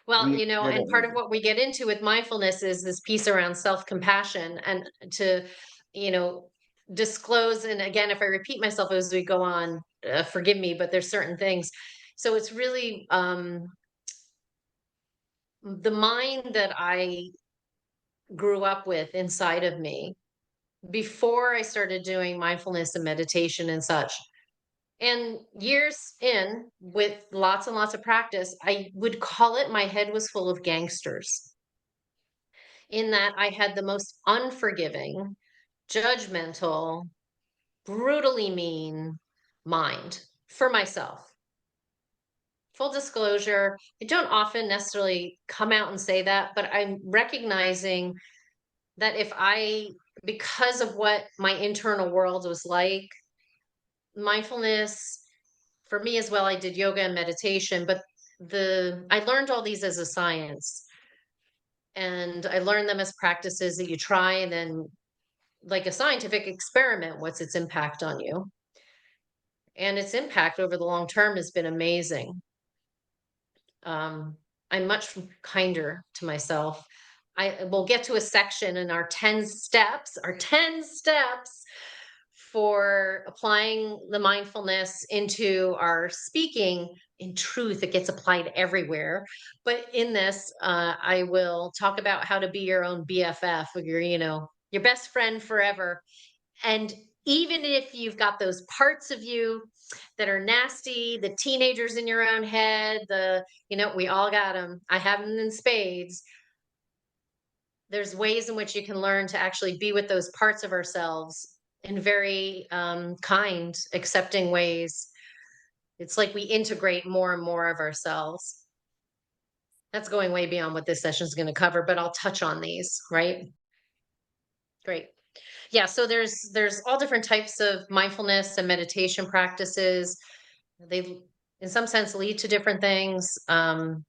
Well, We share and that part of vision. what we get into with mindfulness is this piece around self-compassion and to, you know, disclose. And again, if I repeat myself as we go on, forgive me, but there's certain things. So it's really the mind that I grew up with inside of me before I started doing mindfulness and meditation and such. And years in, with lots and lots of practice, I would call it my head was full of gangsters, in that I had the most unforgiving, judgmental, brutally mean mind for myself. Full disclosure, I don't often necessarily come out and say that, but I'm recognizing that because of what my internal world was like, mindfulness for me as well, I did yoga and meditation, but I learned all these as a science, and I learned them as practices that you try, and then like a scientific experiment, what's its impact on you? And its impact over the long term has been amazing. Um, I'm much kinder to myself. I will get to a section in our 10 steps for applying the mindfulness into our speaking. In truth, it gets applied everywhere. But in this, I will talk about how to be your own BFF, or your best friend forever. And even if you've got those parts of you that are nasty, the teenagers in your own head, we all got them. I have them in spades. There's ways in which you can learn to actually be with those parts of ourselves in very kind, accepting ways. It's like we integrate more and more of ourselves. That's going way beyond what this session is going to cover, but I'll touch on these, right? Great. Yeah, so there's all different types of mindfulness and meditation practices. They in some sense lead to different things. And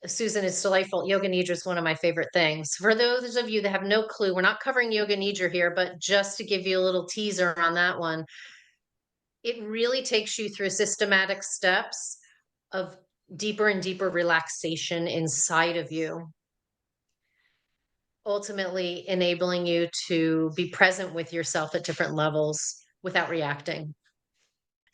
Susan, it's delightful. Yoga Nidra is one of my favorite things. For those of you that have no clue, we're not covering Yoga Nidra here, but just to give you a little teaser on that one, it really takes you through systematic steps of deeper and deeper relaxation inside of you, ultimately enabling you to be present with yourself at different levels without reacting.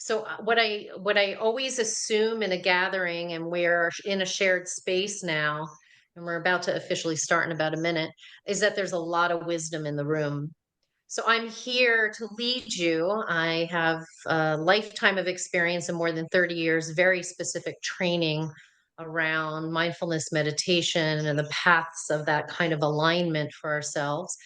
So what I always assume in a gathering, and we're in a shared space now, and we're about to officially start in about a minute, is that there's a lot of wisdom in the room. So I'm here to lead you. I have a lifetime of experience and more than 30 years, very specific training around mindfulness meditation and the paths of that kind of alignment for ourselves.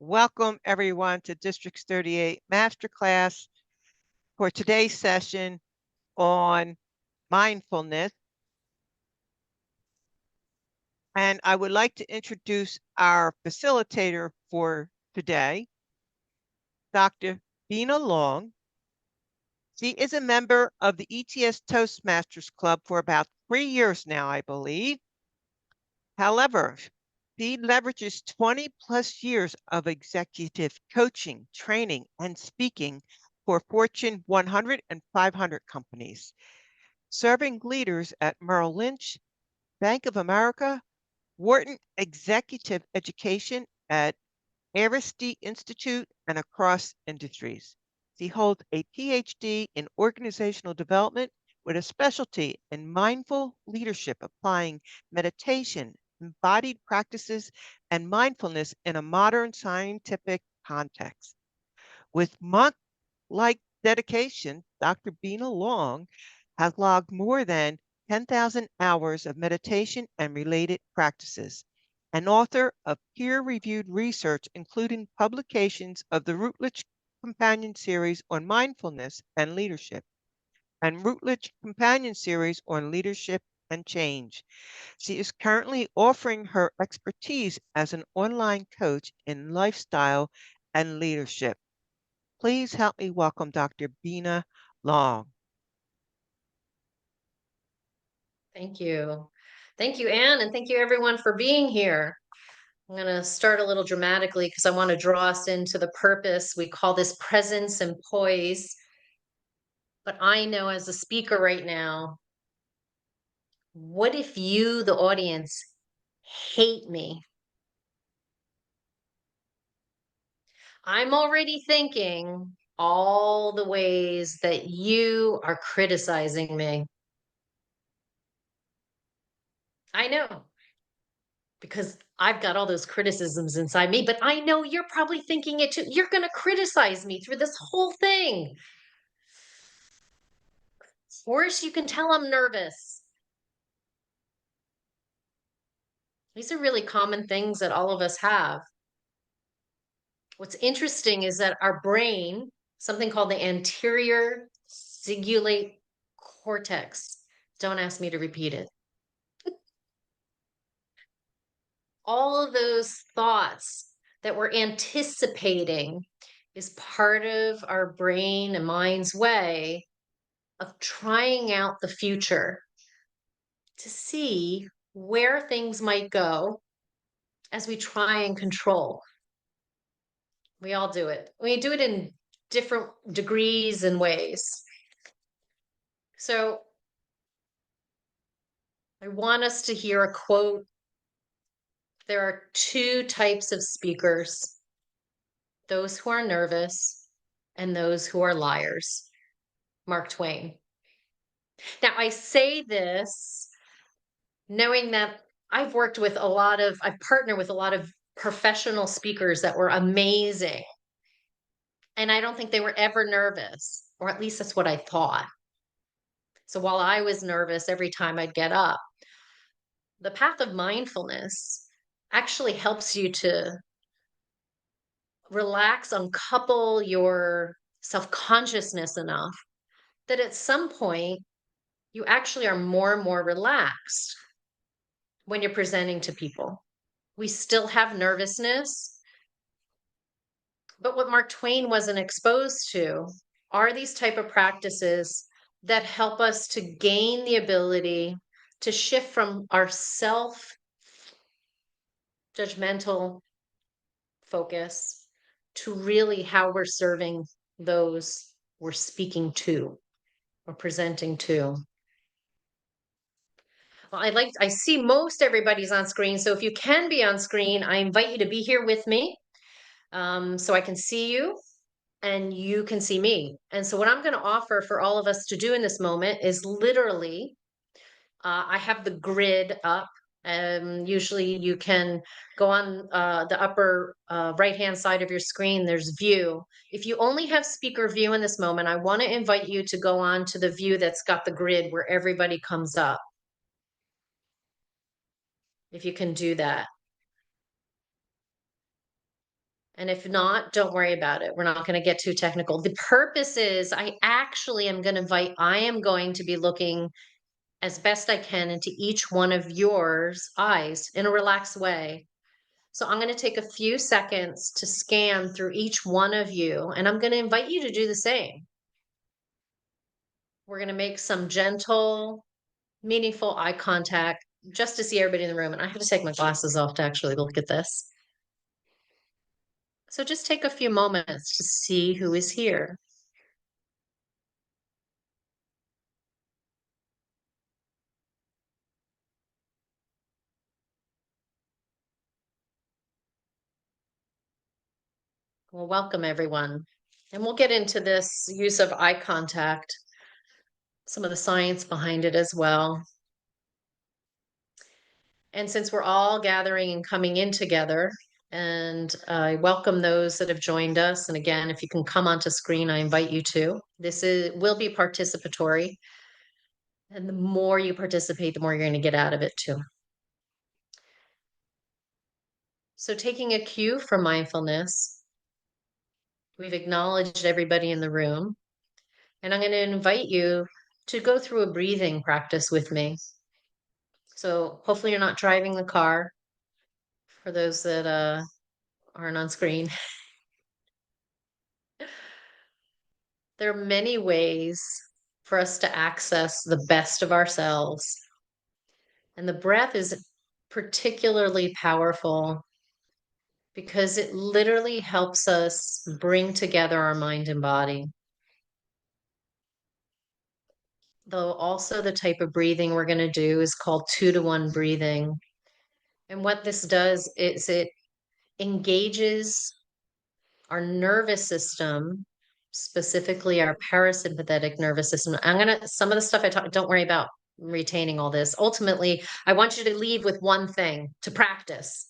Welcome everyone to Districts 38 Masterclass for today's session on mindfulness. And I would like to introduce our facilitator for today, Dr. Bena Long. She is a member of the ETS Toastmasters Club for about 3 years now, I believe. However, she leverages 20 plus years of executive coaching, training, and speaking for Fortune 100 and 500 companies, serving leaders at Merrill Lynch, Bank of America, Wharton Executive Education at Aristide Institute, and across industries. She holds a PhD in organizational development with a specialty in mindful leadership, applying meditation, embodied practices, and mindfulness in a modern scientific context. With monk-like dedication, Dr. Bena Long has logged more than 10,000 hours of meditation and related practices, an author of peer-reviewed research, including publications of the Routledge Companion Series on Mindfulness and Leadership, and Routledge Companion Series on Leadership and Change. She is currently offering her expertise as an online coach in lifestyle and leadership. Please help me welcome Dr. Bena Long. Thank you. Thank you, Anne, and thank you everyone for being here. I'm going to start a little dramatically because I want to draw us into the purpose. We call this presence and poise. But I know as a speaker right now, what if you, the audience, hate me? I'm already thinking all the ways that you are criticizing me. I know because I've got all those criticisms inside me, but I know you're probably thinking it too. You're going to criticize me through this whole thing. Worse, you can tell I'm nervous. These are really common things that all of us have. What's interesting is that our brain, something called the anterior cingulate cortex, don't ask me to repeat it. All of those thoughts that we're anticipating is part of our brain and mind's way of trying out the future to see where things might go as we try and control. We all do it. We do it in different degrees and ways. So I want us to hear a quote. There are two types of speakers, those who are nervous and those who are liars. Mark Twain. Now, I say this knowing that I've partnered with a lot of professional speakers that were amazing. And I don't think they were ever nervous, or at least that's what I thought. So while I was nervous every time I'd get up, the path of mindfulness actually helps you to relax, uncouple your self consciousness enough that at some point you actually are more and more relaxed when you're presenting to people. We still have nervousness, but what Mark Twain wasn't exposed to are these type of practices that help us to gain the ability to shift from our self judgmental focus to really how we're serving those we're speaking to or presenting to. Well, I see most everybody's on screen. So if you can be on screen, I invite you to be here with me so I can see you and you can see me. And so what I'm going to offer for all of us to do in this moment is literally, I have the grid up. Usually you can go on the upper right-hand side of your screen, there's view. If you only have speaker view in this moment, I want to invite you to go on to the view that's got the grid where everybody comes up. If you can do that. And if not, don't worry about it. We're not going to get too technical. The purpose is I am going to be looking as best I can into each one of yours eyes in a relaxed way. So I'm going to take a few seconds to scan through each one of you, and I'm going to invite you to do the same. We're going to make some gentle, meaningful eye contact just to see everybody in the room. And I have to take my glasses off to actually look at this. So just take a few moments to see who is here. Well, welcome everyone. And we'll get into this use of eye contact, some of the science behind it as well. And since we're all gathering and coming in together, and I welcome those that have joined us. And again, if you can come onto screen, I invite you to. Will be participatory. And the more you participate, the more you're going to get out of it too. So taking a cue from mindfulness, we've acknowledged everybody in the room. And I'm going to invite you to go through a breathing practice with me. So hopefully you're not driving the car for those that aren't on screen. There are many ways for us to access the best of ourselves. And the breath is particularly powerful because it literally helps us bring together our mind and body. Though also the type of breathing we're going to do is called 2-to-1 breathing. And what this does is it engages our nervous system, specifically our parasympathetic nervous system. Some of the stuff I talk, don't worry about retaining all this. Ultimately, I want you to leave with one thing to practice.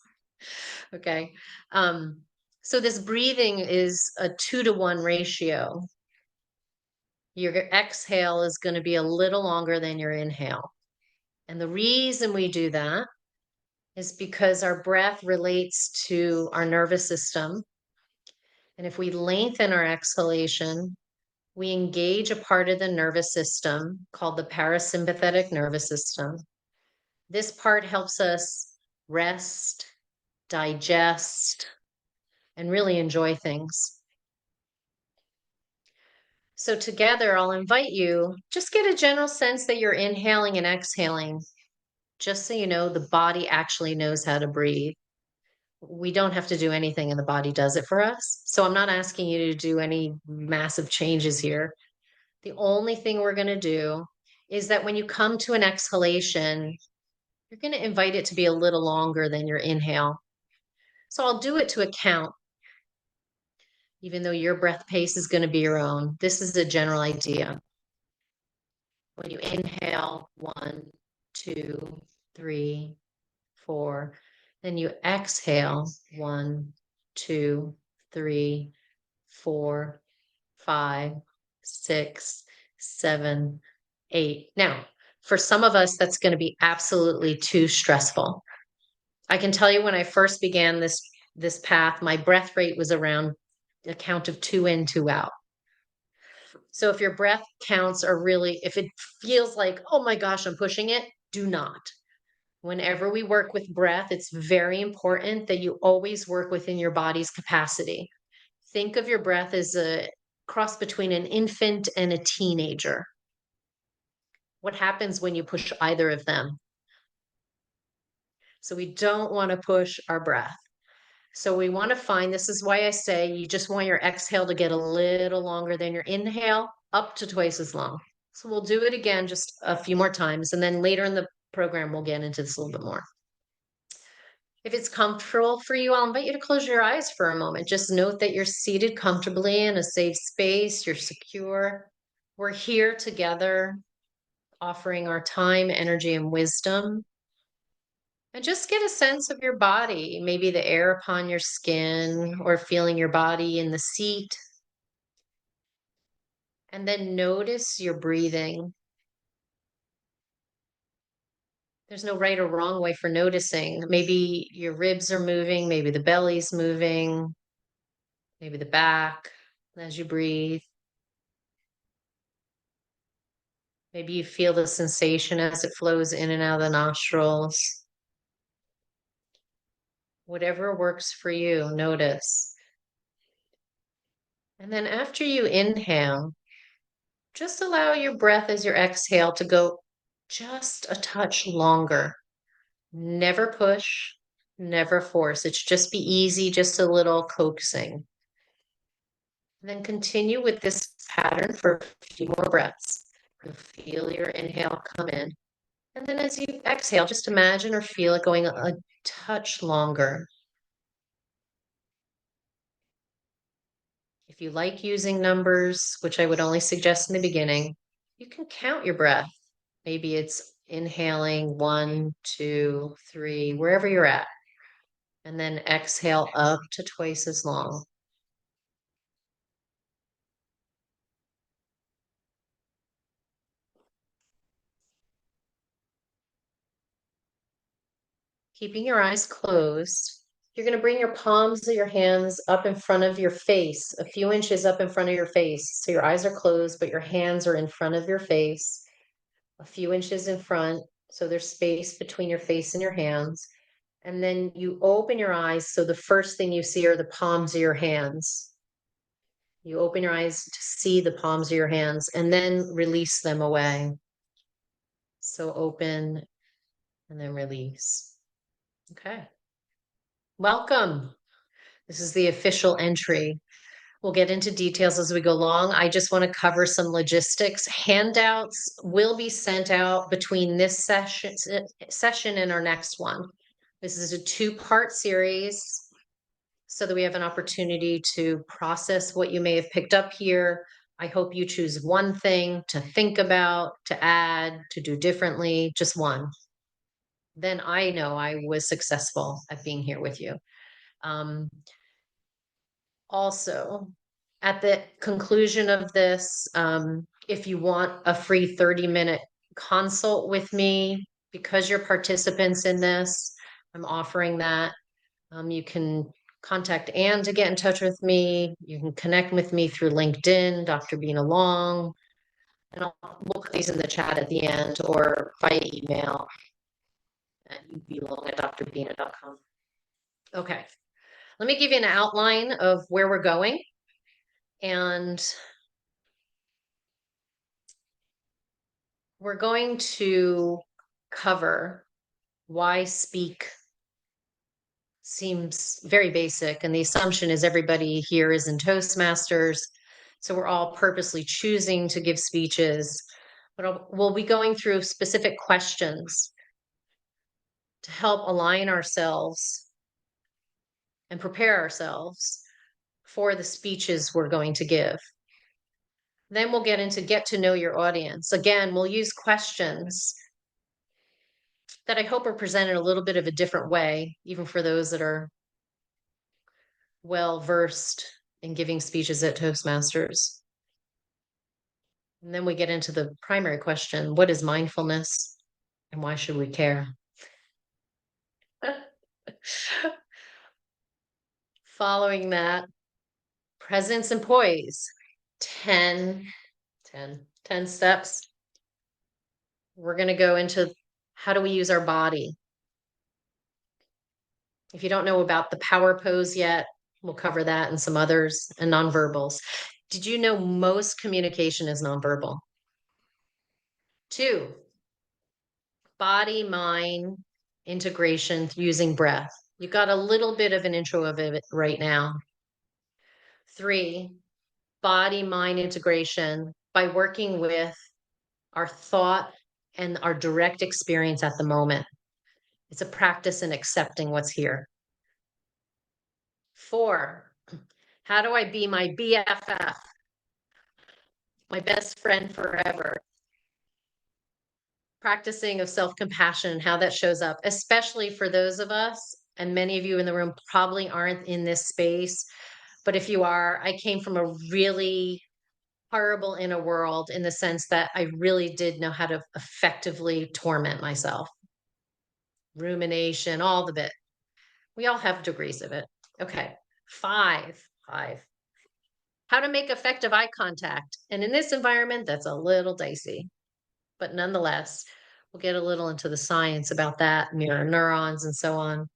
Okay. Um, so this breathing is a 2-to-1 ratio. Your exhale is going to be a little longer than your inhale. And the reason we do that is because our breath relates to our nervous system. And if we lengthen our exhalation, we engage a part of the nervous system called the parasympathetic nervous system. This part helps us rest, digest, and really enjoy things. So together, I'll invite you, just get a general sense that you're inhaling and exhaling, just so you know the body actually knows how to breathe. We don't have to do anything and the body does it for us. So I'm not asking you to do any massive changes here. The only thing we're going to do is that when you come to an exhalation, you're going to invite it to be a little longer than your inhale. So I'll do it to a count, even though your breath pace is going to be your own. This is a general idea. When you inhale, 1, 2, 3, 4. Then you exhale, 1, 2, 3, 4, 5, 6, 7, 8. Now, for some of us, that's going to be absolutely too stressful. I can tell you when I first began this path, my breath rate was around a count of 2 in, 2 out. So if your breath counts are really, if it feels like, oh my gosh, I'm pushing it, do not. Whenever we work with breath, it's very important that you always work within your body's capacity. Think of your breath as a cross between an infant and a teenager. What happens when you push either of them? So we don't want to push our breath. So we want to find, this is why I say you just want your exhale to get a little longer than your inhale, up to twice as long. So we'll do it again just a few more times. And then later in the program, we'll get into this a little bit more. If it's comfortable for you, I'll invite you to close your eyes for a moment. Just note that you're seated comfortably in a safe space, you're secure. We're here together, offering our time, energy, and wisdom. And just get a sense of your body, maybe the air upon your skin or feeling your body in the seat. And then notice your breathing. There's no right or wrong way for noticing. Maybe your ribs are moving, maybe the belly's moving, maybe the back as you breathe. Maybe you feel the sensation as it flows in and out of the nostrils. Whatever works for you, notice. And then after you inhale, just allow your breath as your exhale to go just a touch longer. Never push, never force. It's just be easy, just a little coaxing. And then continue with this pattern for a few more breaths. You'll feel your inhale come in. And then as you exhale, just imagine or feel it going a touch longer. If you like using numbers, which I would only suggest in the beginning, you can count your breath. Maybe it's inhaling 1, 2, 3, wherever you're at. And then exhale up to twice as long. Keeping your eyes closed, you're going to bring your palms of your hands up in front of your face, a few inches up in front of your face. So your eyes are closed, but your hands are in front of your face, a few inches in front. So there's space between your face and your hands. And then you open your eyes. So the first thing you see are the palms of your hands. You open your eyes to see the palms of your hands and then release them away. So open and then release. Okay. Welcome. This is the official entry. We'll get into details as we go along. I just want to cover some logistics. Handouts will be sent out between this session and our next one. This is a two-part series so that we have an opportunity to process what you may have picked up here. I hope you choose one thing to think about, to add, to do differently, just one. Then I know I was successful at being here with you. Also, at the conclusion of this, if you want a free 30-minute consult with me, because you're participants in this, I'm offering that. You can contact Anne to get in touch with me. You can connect with me through LinkedIn, Dr. Bena Long, and we'll put these in the chat at the end or by email at ubelong@drbena.com. Okay, let me give you an outline of where we're going. And we're going to cover why speak seems very basic. And the assumption is everybody here is in Toastmasters. So we're all purposely choosing to give speeches. But we'll be going through specific questions to help align ourselves and prepare ourselves for the speeches we're going to give. Then we'll get to know your audience. Again, we'll use questions that I hope are presented a little bit of a different way, even for those that are well versed in giving speeches at Toastmasters. And then we get into the primary question, what is mindfulness and why should we care? Following that, presence and poise, 10 steps. We're going to go into how do we use our body. If you don't know about the power pose yet, we'll cover that and some others, and nonverbals. Did you know most communication is nonverbal? 2, body mind integration using breath. You got a little bit of an intro of it right now. 3, body mind integration by working with our thought and our direct experience at the moment. It's a practice in accepting what's here. 4, how do I be my BFF, my best friend forever? Practicing of self-compassion and how that shows up, especially for those of us, and many of you in the room probably aren't in this space, but if you are, I came from a really horrible inner world in the sense that I really did know how to effectively torment myself. Rumination, all the bit. We all have degrees of it. Okay. 5. How to make effective eye contact. And in this environment, that's a little dicey. But nonetheless, we'll get a little into the science about that, mirror neurons and so on.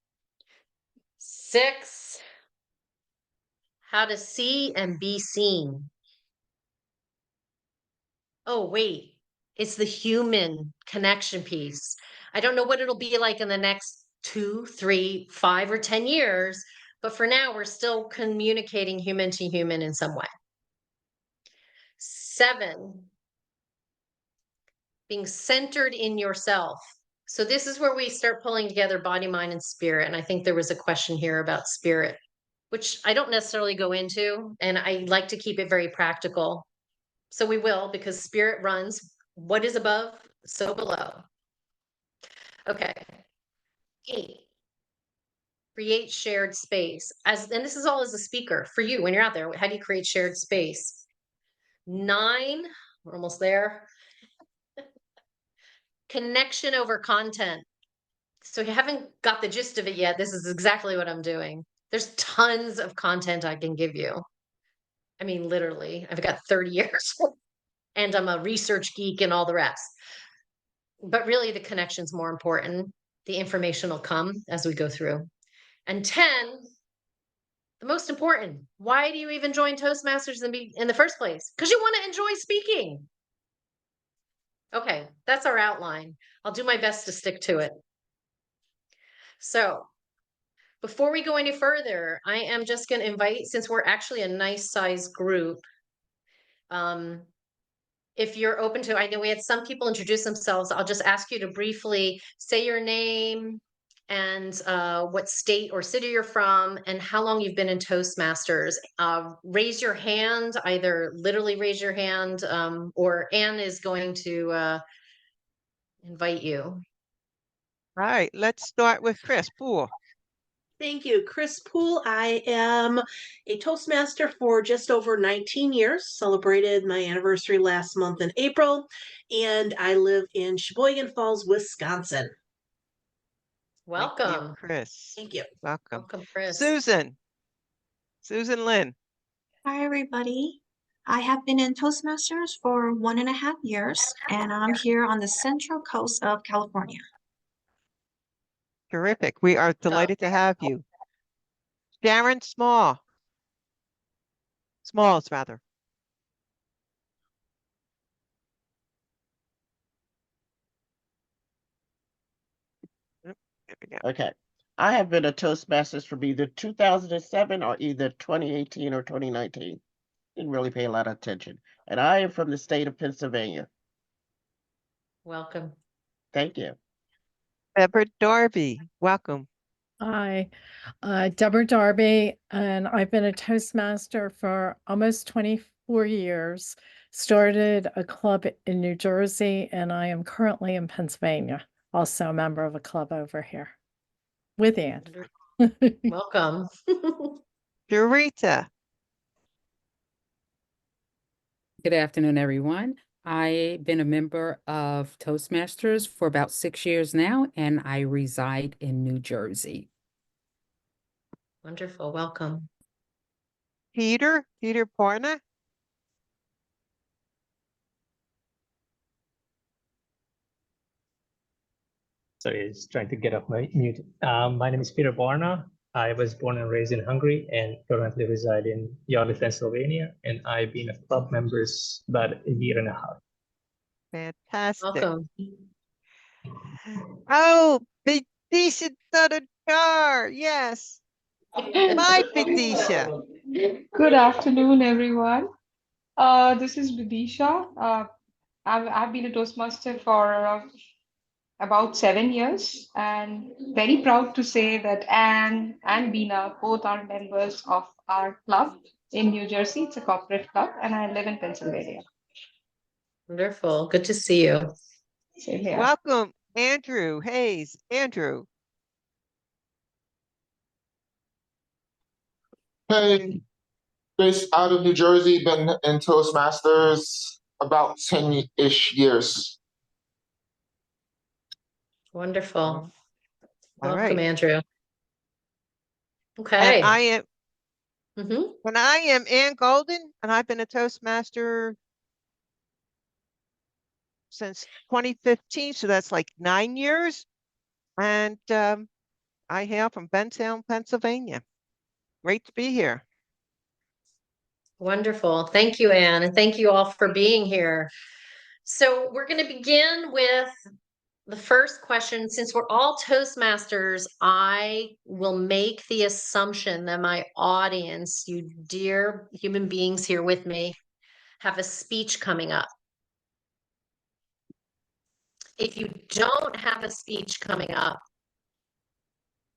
6, how to see and be seen. Oh, wait, it's the human connection piece. I don't know what it'll be like in the next 2, 3, 5, or 10 years, but for now, we're still communicating human to human in some way. 7, being centered in yourself. So this is where we start pulling together body, mind, and spirit. And I think there was a question here about spirit, which I don't necessarily go into, and I like to keep it very practical. So we will, because spirit runs what is above, so below. Okay. 8, create shared space. And this is all as a speaker for you when you're out there. How do you create shared space? 9, we're almost there. Connection over content. So if you haven't got the gist of it yet, this is exactly what I'm doing. There's tons of content I can give you. I mean, literally, I've got 30 years and I'm a research geek and all the rest. But really, the connection's more important. The information will come as we go through. And 10, the most important, why do you even join Toastmasters in the first place? Because you want to enjoy speaking. Okay, that's our outline. I'll do my best to stick to it. So Before we go any further, I am just going to invite, since we're actually a nice size group, um, if you're open to, I know we had some people introduce themselves. I'll just ask you to briefly say your name and what state or city you're from and how long you've been in Toastmasters. Raise your hand, either literally raise your hand, or Anne is going to invite you. All right, let's start with Chris Poole. Thank you, Chris Poole. I am a Toastmaster for just over 19 years, celebrated my anniversary last month in April, and I live in Sheboygan Falls, Wisconsin. Thank you, Welcome. Chris. Thank you. Welcome. Welcome, Chris. Susan Lynn. Hi, everybody. I have been in Toastmasters for 1.5 years, and I'm here on the central coast of California. Terrific. We are delighted to have you. Sharon Smalls, rather. There we go. Okay. I have been a Toastmasters from either 2007 or either 2018 or 2019. Didn't really pay a lot of attention. And I am from the state of Pennsylvania. Welcome. Thank you. Deborah Darby, welcome. Hi, Deborah Darby, and I've been a Toastmaster for almost 24 years. Started a club in New Jersey, and I am currently in Pennsylvania, also a member of a club over here with Ann. Welcome. Dorita. Good afternoon, everyone. I've been a member of Toastmasters for about 6 years now, and I reside in New Jersey. Wonderful. Welcome. Peter Parna. Sorry, just trying to get off my mute. My name is Peter Barna. I was born and raised in Hungary and currently reside in Yardley, Pennsylvania. And I've been a club member about a year and a half. Fantastic. Welcome. Oh, Vidisha Tadadar. Yes. My Vidisha. Good afternoon, everyone. This is Vidisha. I've been a Toastmaster for about 7 years, and very proud to say that Anne and Bena both are members of our club in New Jersey. It's a corporate club, and I live in Pennsylvania. Wonderful. Good to see you. Same here. Welcome, Andrew Hayes. Andrew. Hey, based out of New Jersey, been in Toastmasters about 10-ish years. Wonderful. All Welcome, right. Andrew. And Okay. I am Mhm. when I am Ann Golden, and I've been a Toastmaster since 2015, so that's like 9 years. And I hail from Bentown, Pennsylvania. Great to be here. Wonderful. Thank you, Anne, and thank you all for being here. So we're going to begin with the first question. Since we're all Toastmasters, I will make the assumption that my audience, you dear human beings here with me, have a speech coming up. If you don't have a speech coming up,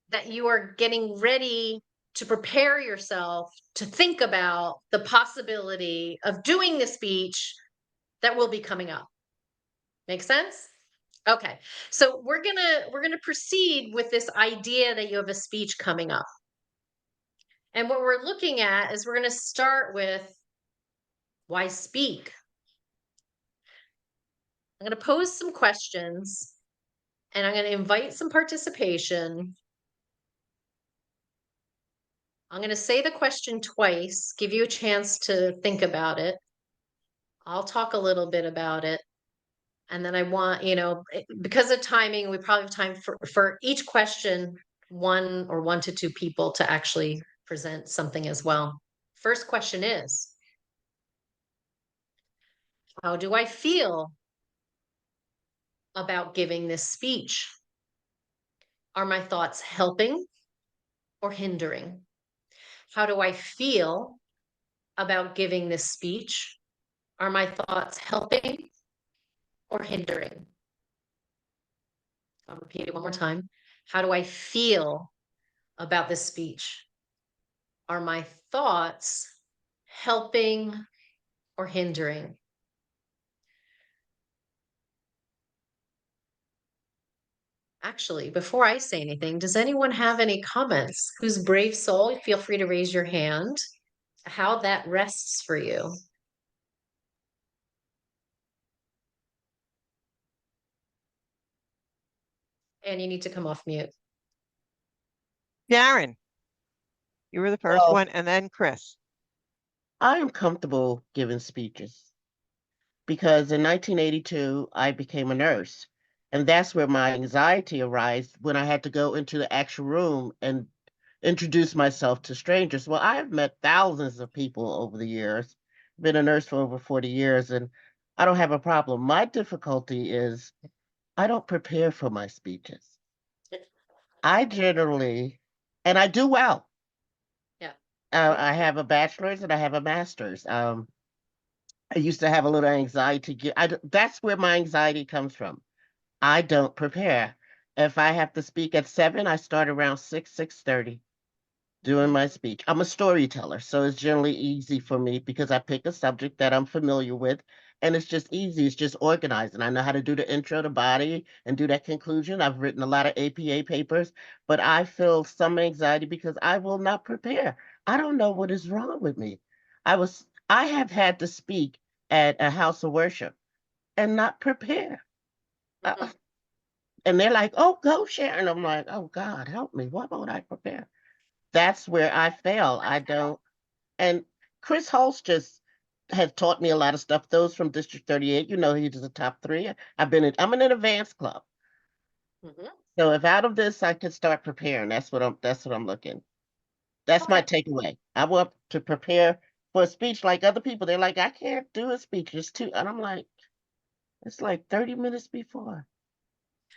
that you are getting ready to prepare yourself to think about the possibility of doing the speech that will be coming up. Make sense? Okay. So we're gonna proceed with this idea that you have a speech coming up. And what we're looking at is we're gonna start with why speak? I'm gonna pose some questions and I'm gonna invite some participation. I'm going to say the question twice, give you a chance to think about it. I'll talk a little bit about it. And then I want, because of timing, we probably have time for each question, one or 1 to 2 people to actually present something as well. First question is, how do I feel about giving this speech? Are my thoughts helping or hindering? How do I feel about giving this speech? Are my thoughts helping or hindering? I'll repeat it one more time. How do I feel about this speech? Are my thoughts helping or hindering? Actually, before I say anything, does anyone have any comments? Who's brave soul? Feel free to raise your hand. How that rests for you. And you need to come off mute. Darren, you were the first Well, one, and then Chris. I am comfortable giving speeches because in 1982, I became a nurse. And that's where my anxiety arose when I had to go into the actual room and introduce myself to strangers. Well, I have met thousands of people over the years, been a nurse for over 40 years, and I don't have a problem. My difficulty is I don't prepare for my speeches. I generally, and I do well. Yeah. I have a bachelor's and I have a master's. I used to have a little anxiety. That's where my anxiety comes from. I don't prepare. If I have to speak at 7, I start around 6:30 doing my speech. I'm a storyteller, so it's generally easy for me because I pick a subject that I'm familiar with, and it's just easy. It's just organized, and I know how to do the intro, the body, and do that conclusion. I've written a lot of APA papers, but I feel some anxiety because I will not prepare. I don't know what is wrong with me. I have had to speak at a house of worship and not prepare. Mhm. And they're like, "Oh, go, Sharon." I'm like, "Oh, God, help me. What would I prepare?" That's where I fail. I don't. And Chris Holst just has taught me a lot of stuff. Those from District 38, he's the top 3. I'm in an advanced club. Mhm. So if out of this I could start preparing, that's what I'm looking. That's my Okay. takeaway. I want to prepare for a speech like other people. They're like, I can't do a speech. It's too, and I'm like, it's like 30 minutes before,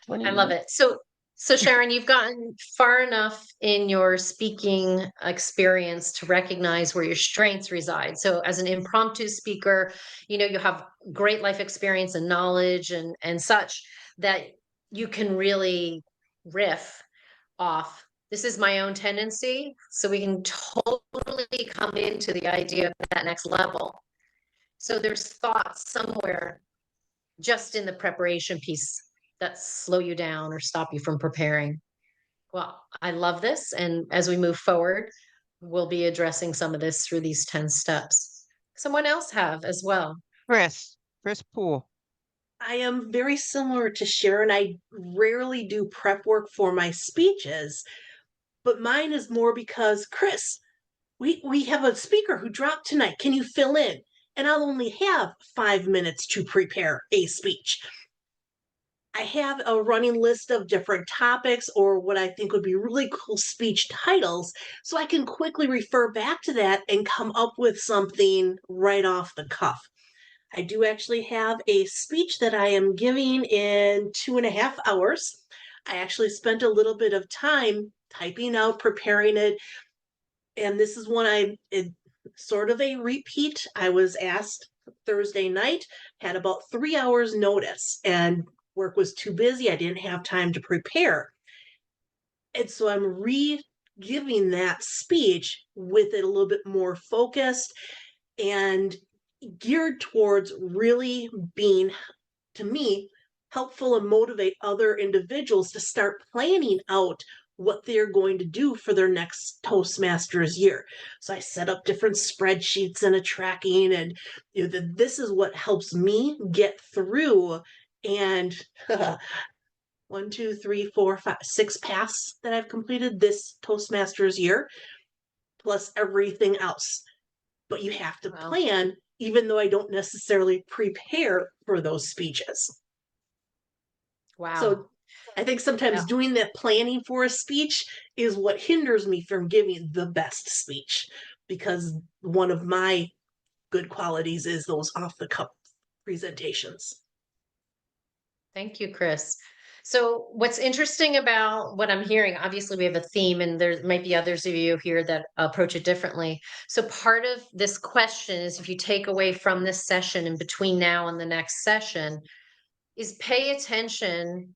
20 I love minutes. it. So Sharon, you've gotten far enough in your speaking experience to recognize where your strengths reside. So as an impromptu speaker, you have great life experience and knowledge and such that you can really riff off. This is my own tendency, so we can totally come into the idea of that next level. So there's thoughts somewhere just in the preparation piece that slow you down or stop you from preparing. Well, I love this. And as we move forward, we'll be addressing some of this through these 10 steps. Someone else have as well. Chris Poole. I am very similar to Sharon. I rarely do prep work for my speeches, but mine is more because, Chris, we have a speaker who dropped tonight. Can you fill in? And I'll only have 5 minutes to prepare a speech. I have a running list of different topics or what I think would be really cool speech titles, so I can quickly refer back to that and come up with something right off the cuff. I do actually have a speech that I am giving in 2.5 hours. I actually spent a little bit of time typing out, preparing it, and this is sort of a repeat. I was asked Thursday night, had about 3 hours notice, and work was too busy. I didn't have time to prepare. And so I'm re-giving that speech with it a little bit more focused and geared towards really being, to me, helpful and motivate other individuals to start planning out what they're going to do for their next Toastmasters year. So I set up different spreadsheets and a tracking, and this is what helps me get through. And 1, 2, 3, 4, 5, 6 paths that I've completed this Toastmasters year, plus everything else. But you have to plan, even though I don't necessarily prepare for those speeches. Wow. So I think sometimes doing that planning for a speech is what hinders me from giving the best speech, because one of my good qualities is those off the cuff presentations. Thank you, Chris. So what's interesting about what I'm hearing, obviously we have a theme and there might be others of you here that approach it differently. So part of this question is, if you take away from this session and between now and the next session, is pay attention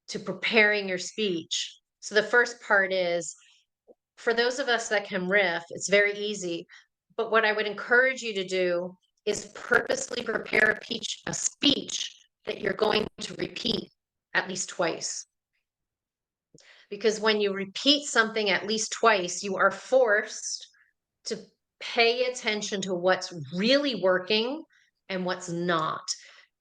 to preparing your speech. So the first part is, for those of us that can riff, it's very easy. But what I would encourage you to do is purposely prepare a speech that you're going to repeat at least twice. Because when you repeat something at least twice, you are forced to pay attention to what's really working and what's not,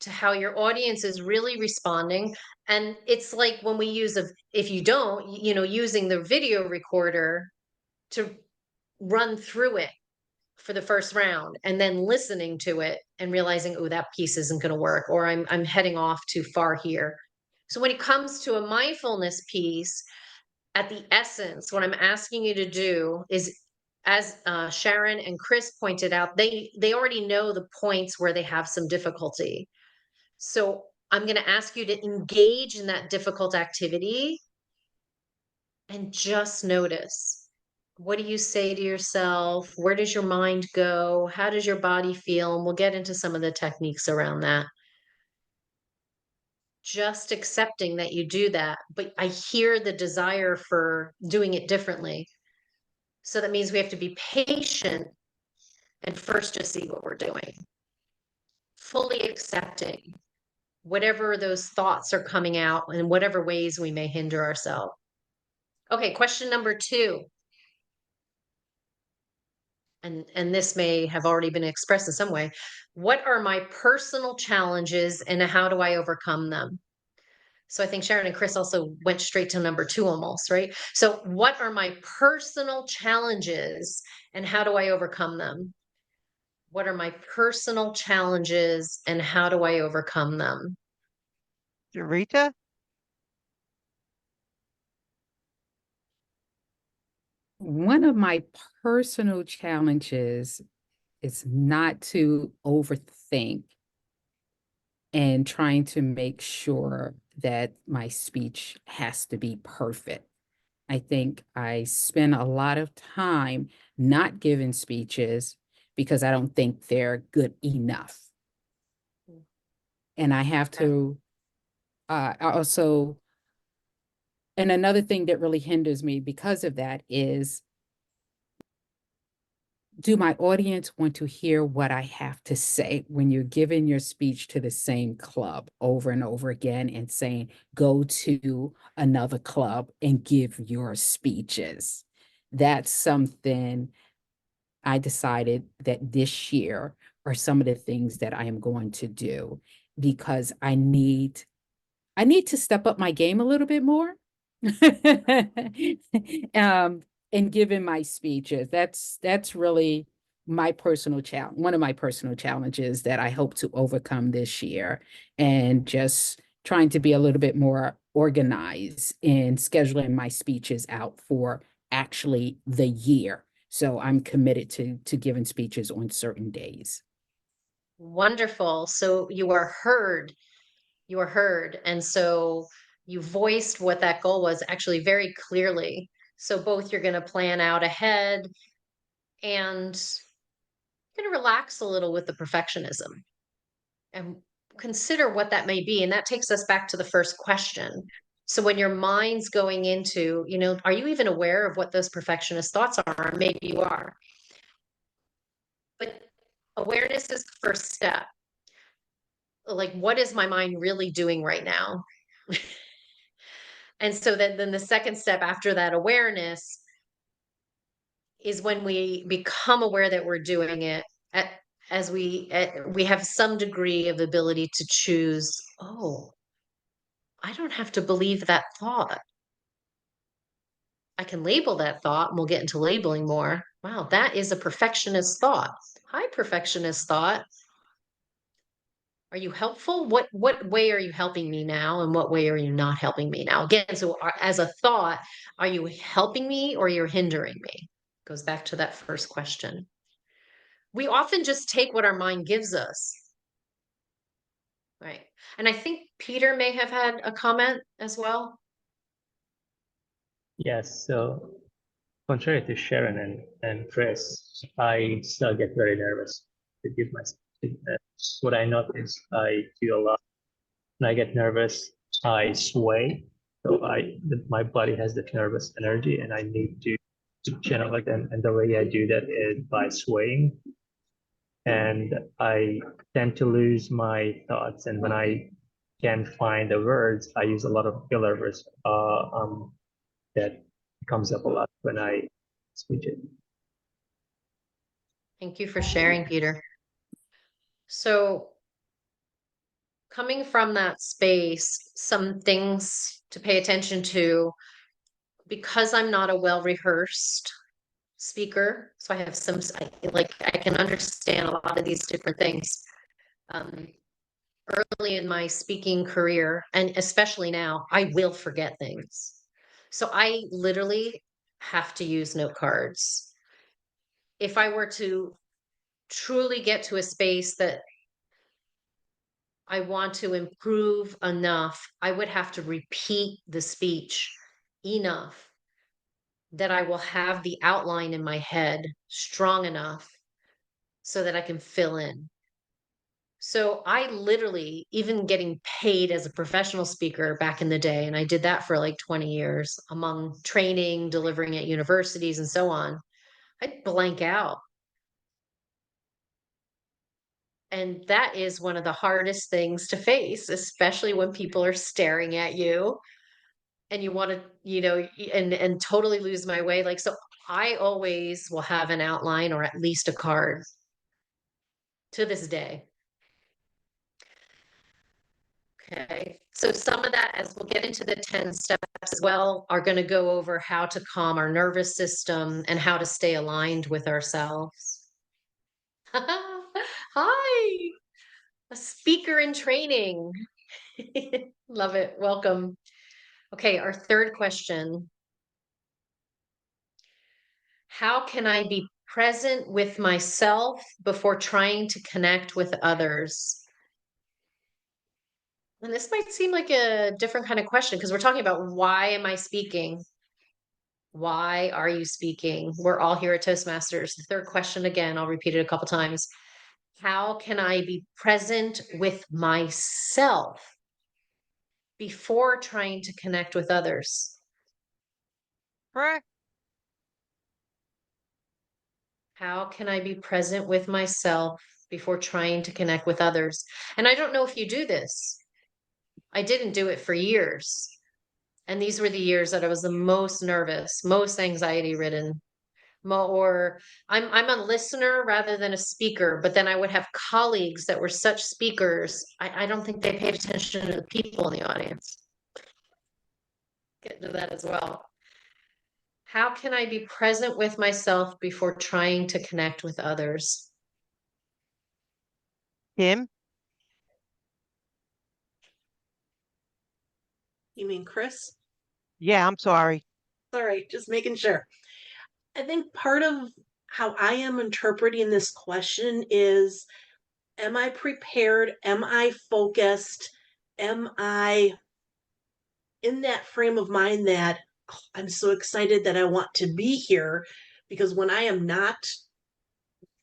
to how your audience is really responding. And it's like when we use if you don't, using the video recorder to run through it for the first round and then listening to it and realizing, oh, that piece isn't going to work, or I'm heading off too far here. So when it comes to a mindfulness piece, at the essence, what I'm asking you to do is, as Sharon and Chris pointed out, they already know the points where they have some difficulty. So I'm going to ask you to engage in that difficult activity and just notice. What do you say to yourself? Where does your mind go? How does your body feel? And we'll get into some of the techniques around that. Just accepting that you do that, but I hear the desire for doing it differently. So that means we have to be patient and first just see what we're doing. Fully accepting whatever those thoughts are coming out in whatever ways we may hinder ourselves. Okay, question number 2. And this may have already been expressed in some way. What are my personal challenges and how do I overcome them? So I think Sharon and Chris also went straight to number 2 almost, right? So what are my personal challenges and how do I overcome them? What are my personal challenges and how do I overcome them? Rita? One of my personal challenges is not to overthink and trying to make sure that my speech has to be perfect. I think I spend a lot of time not giving speeches because I don't think they're good enough. And I have to also, and another thing that really hinders me because of that is, do my audience want to hear what I have to say when you're giving your speech to the same club over and over again and saying, go to another club and give your speeches? That's something I decided that this year are some of the things that I am going to do, because I need to step up my game a little bit more. In giving my speeches. That's really my personal challenge, one of my personal challenges that I hope to overcome this year, and just trying to be a little bit more organized in scheduling my speeches out for actually the year. So I'm committed to giving speeches on certain days. Wonderful. So you are heard. You are heard. And so you voiced what that goal was actually very clearly. So both you're going to plan out ahead and you're going to relax a little with the perfectionism and consider what that may be. And that takes us back to the first question. So when your mind's going into, are you even aware of what those perfectionist thoughts are? Maybe you are. But awareness is the first step. Like, what is my mind really doing right now? And so then the second step after that awareness is when we become aware that we're doing it, as we have some degree of ability to choose, oh, I don't have to believe that thought. I can label that thought, and we'll get into labeling more. Wow, that is a perfectionist thought. Hi, perfectionist thought. Are you helpful? What way are you helping me now, and what way are you not helping me now? Again, so as a thought, are you helping me or you're hindering me? Goes back to that first question. We often just take what our mind gives us. right. And I think Peter may have had a comment as well. Yes, so contrary to Sharon and Chris, I still get very nervous to give my speech. What I notice, I do a lot. When I get nervous, I sway. So my body has that nervous energy, and I need to channel it. And the way I do that is by swaying. And I tend to lose my thoughts. And when I can't find the words, I use a lot of filler words. That comes up a lot when I speak it. Thank you for sharing, Peter. So coming from that space, some things to pay attention to, because I'm not a well-rehearsed speaker, so I have some, I can understand a lot of these different things. Early in my speaking career, and especially now, I will forget things. So I literally have to use note cards. If I were to truly get to a space that I want to improve enough, I would have to repeat the speech enough that I will have the outline in my head strong enough so that I can fill in. So I literally, even getting paid as a professional speaker back in the day, and I did that for like 20 years among training, delivering at universities and so on, I'd blank out. And that is one of the hardest things to face, especially when people are staring at you and you want to, and totally lose my way. Like, so I always will have an outline or at least a card to this day. Okay, so some of that, as we'll get into the 10 steps as well, are going to go over how to calm our nervous system and how to stay aligned with ourselves. Hi, a speaker in training. Love it. Welcome. Okay, our third question. How can I be present with myself before trying to connect with others? And this might seem like a different kind of question because we're talking about why am I speaking? Why are you speaking? We're all here at Toastmasters. The third question, again, I'll repeat it a couple times. How can I be present with myself before trying to connect with others? Correct. How can I be present with myself before trying to connect with others? And I don't know if you do this. I didn't do it for years. And these were the years that I was the most nervous, most anxiety ridden, or I'm a listener rather than a speaker, but then I would have colleagues that were such speakers. I don't think they paid attention to the people in the audience. Get into that as well. How can I be present with myself before trying to connect with others? Kim? You mean Chris? Yeah, I'm sorry. All right, just making sure. I think part of how I am interpreting this question is, am I prepared? Am I focused? Am I in that frame of mind that I'm so excited that I want to be here? Because when I am not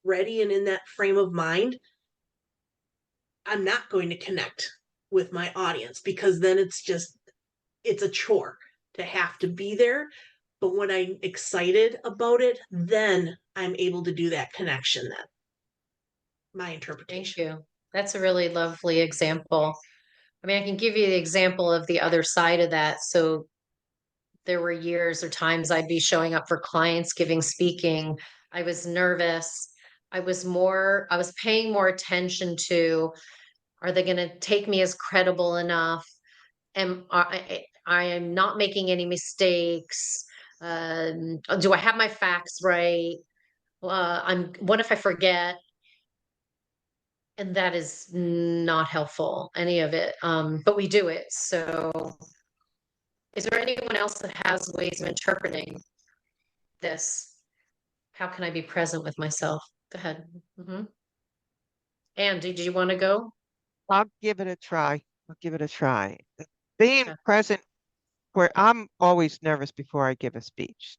ready and in that frame of mind, I'm not going to connect with my audience because then it's a chore to have to be there. But when I'm excited about it, then I'm able to do that connection. That my Thank interpretation. you. That's a really lovely example. I mean, I can give you the example of the other side of that. So there were years or times I'd be showing up for clients giving speaking. I was nervous. I was paying more attention to, are they going to take me as credible enough? I am not making any mistakes. Do I have my facts right? What if I forget? And that is not helpful, any of it. But we do it. So is there anyone else that has ways of interpreting this? How can I be present with myself? Go ahead. Anne, did you want to go? I'll give it a try. I'll give it a try. Being Okay. present, where I'm always nervous before I give a speech,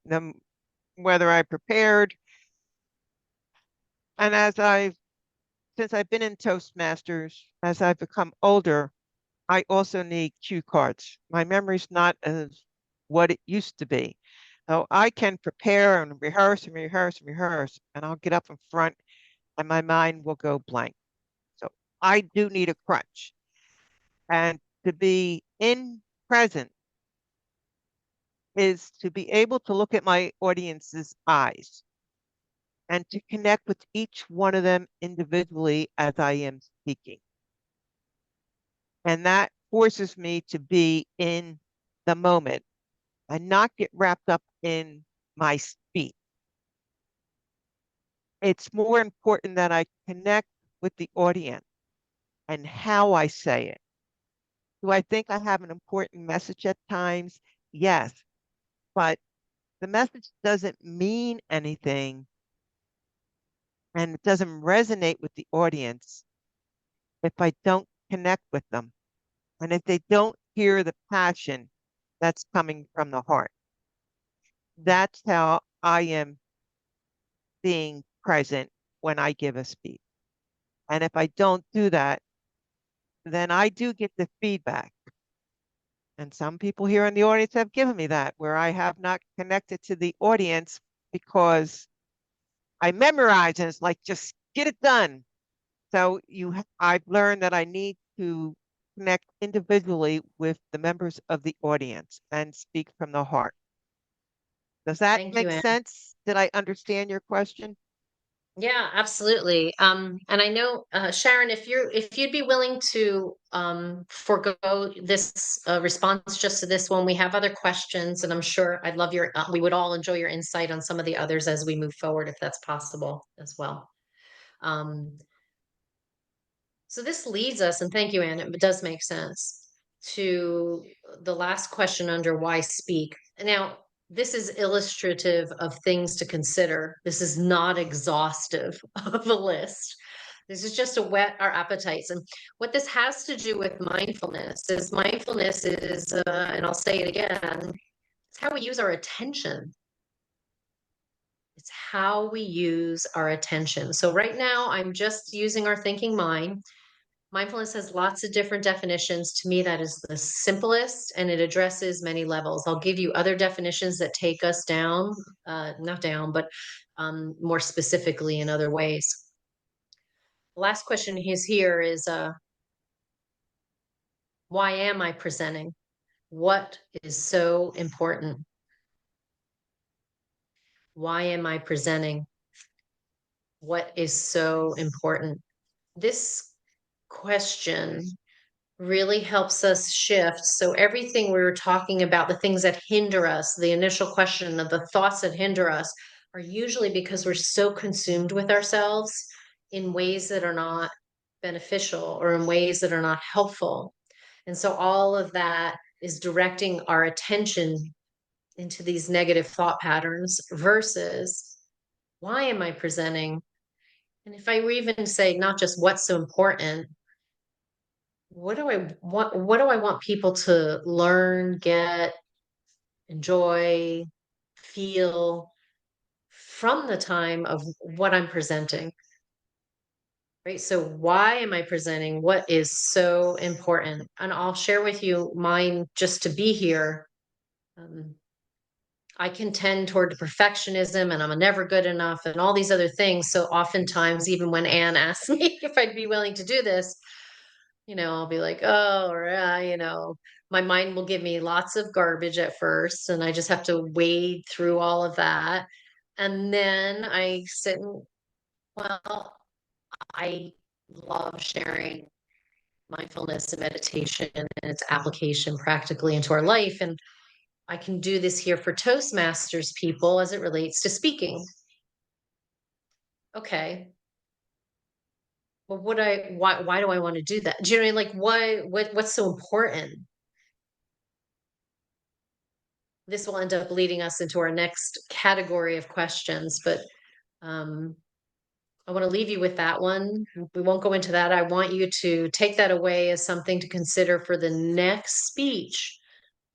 whether I prepared, and since I've been in Toastmasters, as I've become older, I also need cue cards. My memory's not as what it used to be. So I can prepare and rehearse and rehearse and rehearse, and I'll get up in front and my mind will go blank. So I do need a crutch. And to be in present is to be able to look at my audience's eyes and to connect with each one of them individually as I am speaking. And that forces me to be in the moment and not get wrapped up in my speech. It's more important that I connect with the audience and how I say it. Do I think I have an important message at times? Yes, but the message doesn't mean anything and it doesn't resonate with the audience if I don't connect with them and if they don't hear the passion that's coming from the heart. That's how I am being present when I give a speech. And if I don't do that, then I do get the feedback. And some people here in the audience have given me that, where I have not connected to the audience because I memorize and it's like, just get it done. So I've learned that I need to connect individually with the members of the audience and speak from the heart. Does that Thank you, make Anne. sense? Did I understand your question? Yeah, absolutely. And I know, Sharon, if you'd be willing to forego this response just to this one, we have other questions, and I'm sure we would all enjoy your insight on some of the others as we move forward, if that's possible as well. Um, so this leads us, and thank you, Anne, it does make sense, to the last question under why speak. Now, this is illustrative of things to consider. This is not exhaustive of a list. This is just to whet our appetites. And what this has to do with mindfulness is, and I'll say it again, it's how we use our attention. It's how we use our attention. So right now, I'm just using our thinking mind. Mindfulness has lots of different definitions. To me, that is the simplest and it addresses many levels. I'll give you other definitions that take us down, not down, but more specifically in other ways. The last question is why am I presenting? What is so important? Why am I presenting? What is so important? This question really helps us shift. So everything we were talking about, the things that hinder us, the initial question of the thoughts that hinder us are usually because we're so consumed with ourselves in ways that are not beneficial or in ways that are not helpful. And so all of that is directing our attention into these negative thought patterns versus why am I presenting? And if I even say not just what's so important, what do I want people to learn, get, enjoy, feel from the time of what I'm presenting? Right? So why am I presenting? What is so important? And I'll share with you mine just to be here. I can tend toward perfectionism and I'm never good enough and all these other things. So oftentimes, even when Anne asks me if I'd be willing to do this, I'll be like, oh, my mind will give me lots of garbage at first, and I just have to wade through all of that. And then I sit and, well, I love sharing mindfulness and meditation and its application practically into our life. And I can do this here for Toastmasters people as it relates to speaking. Okay. Well, why do I want to do that? Do you know what I mean? Like, what's so important? This will end up leading us into our next category of questions, but um, I want to leave you with that one. We won't go into that. I want you to take that away as something to consider for the next speech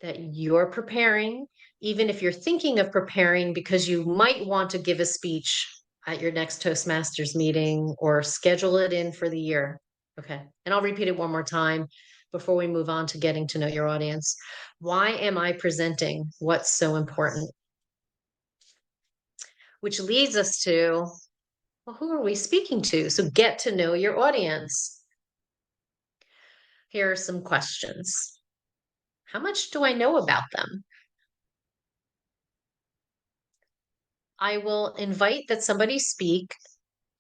that you're preparing, even if you're thinking of preparing because you might want to give a speech at your next Toastmasters meeting or schedule it in for the year. Okay. And I'll repeat it one more time before we move on to getting to know your audience. Why am I presenting what's so important? Which leads us to, well, who are we speaking to? So get to know your audience. Here are some questions. How much do I know about them? I will invite that somebody speak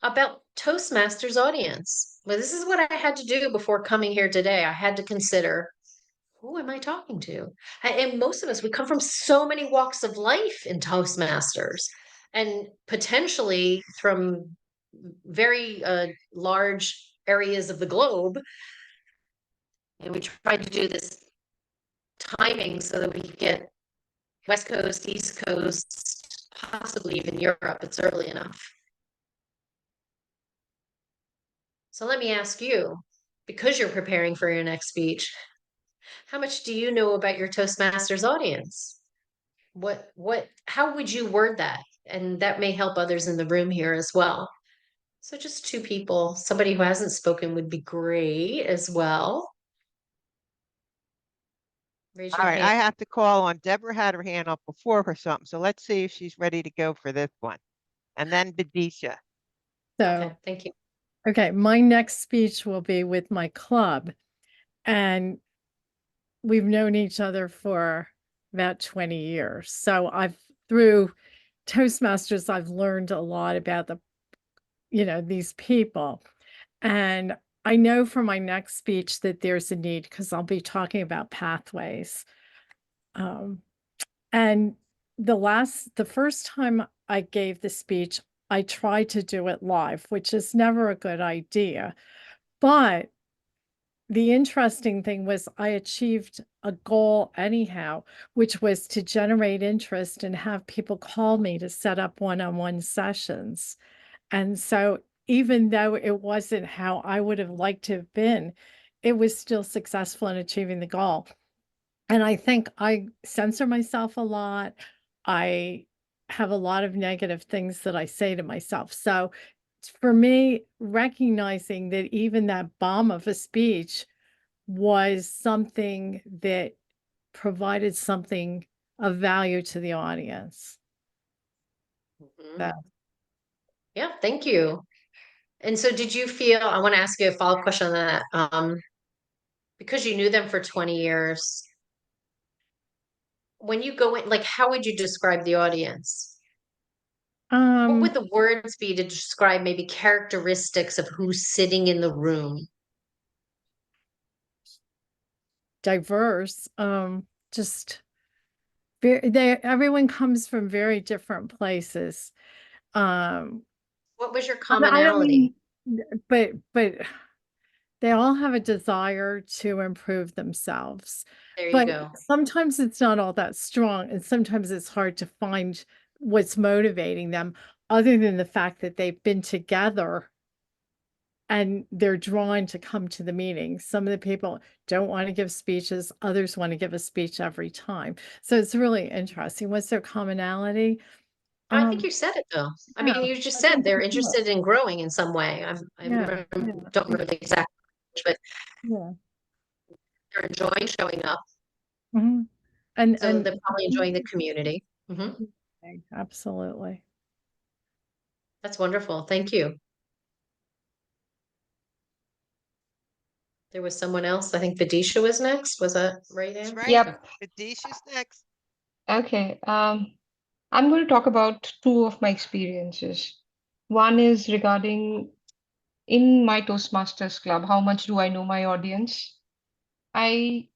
about Toastmasters audience. Well, this is what I had to do before coming here today. I had to consider, who am I talking to? And most of us, we come from so many walks of life in Toastmasters and potentially from very large areas of the globe. And we tried to do this timing so that we could get West Coast, East Coast, possibly even Europe. It's early enough. So let me ask you, because you're preparing for your next speech, how much do you know about your Toastmasters audience? How would you word that? And that may help others in the room here as well. So just two people, somebody who hasn't spoken would be great as well. Raise All your right, hand. I have to call on Deborah had her hand up before or something, so let's see if she's ready to go for this one. And then Badisha. Okay, So, thank you. okay, my next speech will be with my club. And we've known each other for about 20 years. So through Toastmasters, I've learned a lot about these people. And I know for my next speech that there's a need because I'll be talking about pathways. And the first time I gave the speech, I tried to do it live, which is never a good idea. But the interesting thing was I achieved a goal anyhow, which was to generate interest and have people call me to set up one-on-one sessions. And so even though it wasn't how I would have liked to have been, it was still successful in achieving the goal. And I think I censor myself a lot. I have a lot of negative things that I say to myself. So for me, recognizing that even that bomb of a speech was something that provided something of value to the audience. Mhm. That Yeah, thank you. And so did you feel, I want to ask you a follow-up question on that. Because you knew them for 20 years, when you go in, like, how would you describe the audience? What would the words be to describe maybe characteristics of who's sitting in the room? diverse, just everyone comes from very different places. Um, What was your I don't commonality? mean, but they all have a desire to improve themselves. There you But go. sometimes it's not all that strong, and sometimes it's hard to find what's motivating them other than the fact that they've been together and they're drawn to come to the meeting. Some of the people don't want to give speeches, others want to give a speech every time. So it's really interesting. What's their commonality? I think Um, you said it though. I yeah, mean, you just I said think they're that's it. interested in growing in some way. I Yeah, yeah, don't remember the exact, but yeah. they're enjoying showing up. Mhm. So And they're probably enjoying the community. Mhm. absolutely. That's wonderful. Thank you. There was someone else. I think Vidisha was next. Was that right, That's Anne? right. Yep. Badisha's next. Okay. I'm going to talk about two of my experiences. One is regarding in my Toastmasters club, how much do I know my audience? I,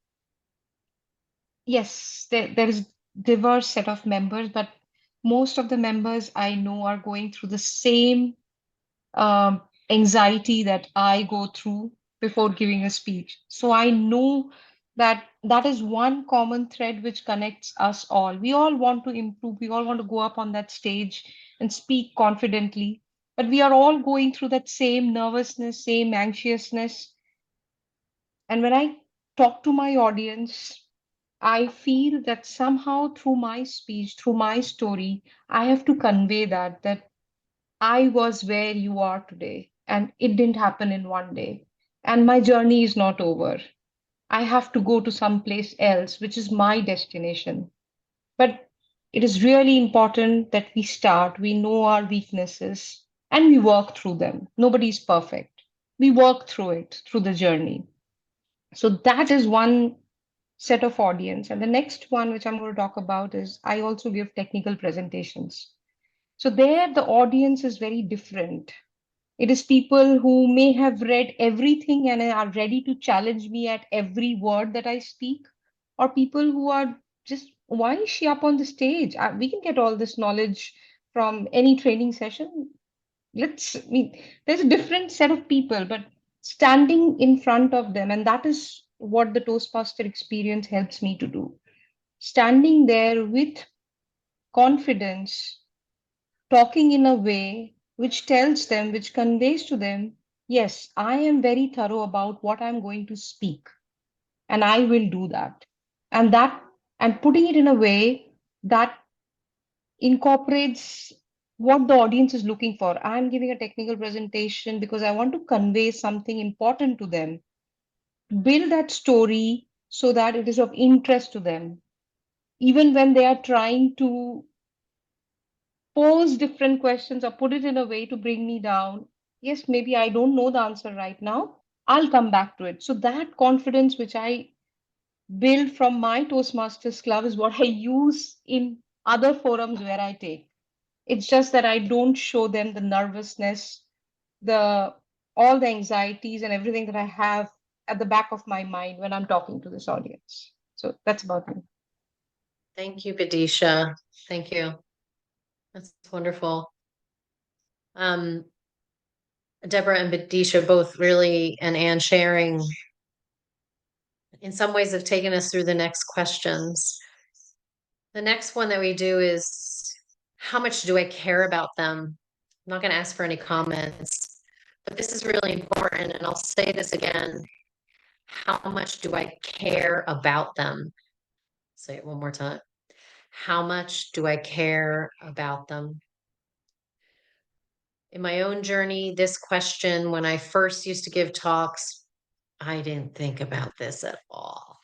yes, there is diverse set of members, but most of the members I know are going through the same anxiety that I go through before giving a speech. So I know that that is one common thread which connects us all. We all want to improve, we all want to go up on that stage and speak confidently. but we are all going through that same nervousness, same anxiousness. And when I talk to my audience, I feel that somehow through my speech, through my story, I have to convey that I was where you are today, and it didn't happen in one day. And my journey is not over. I have to go to some place else, which is my destination. But it is really important that we start, we know our weaknesses, and we work through them. Nobody's perfect. We work through it, through the journey. So that is one set of audience. And the next one, which I'm going to talk about, is I also give technical presentations. So there, the audience is very different. It is people who may have read everything and are ready to challenge me at every word that I speak, or people who are just, why is she up on the stage? We can get all this knowledge from any training session. I mean, there's a different set of people, but standing in front of them, and that is what the Toastmaster experience helps me to do. Standing there with confidence, talking in a way which tells them, which conveys to them, yes, I am very thorough about what I'm going to speak, and I will do that. And and putting it in a way that incorporates what the audience is looking for. I'm giving a technical presentation because I want to convey something important to them, build that story so that it is of interest to them. Even when they are trying to pose different questions or put it in a way to bring me down. Yes, maybe I don't know the answer right now. I'll come back to it. So that confidence which I build from my Toastmasters Club is what I use in other forums where I take. It's just that I don't show them the nervousness, the all the anxieties and everything that I have at the back of my mind when I'm talking to this audience. So that's about me. Thank you, Vidisha. Thank you. That's wonderful. Deborah and Vidisha both really, and Anne sharing, in some ways have taken us through the next questions. The next one that we do is, how much do I care about them? I'm not going to ask for any comments, but this is really important. And I'll say this again. How much do I care about them? Say it one more time. How much do I care about them? In my own journey, this question, when I first used to give talks, I didn't think about this at all.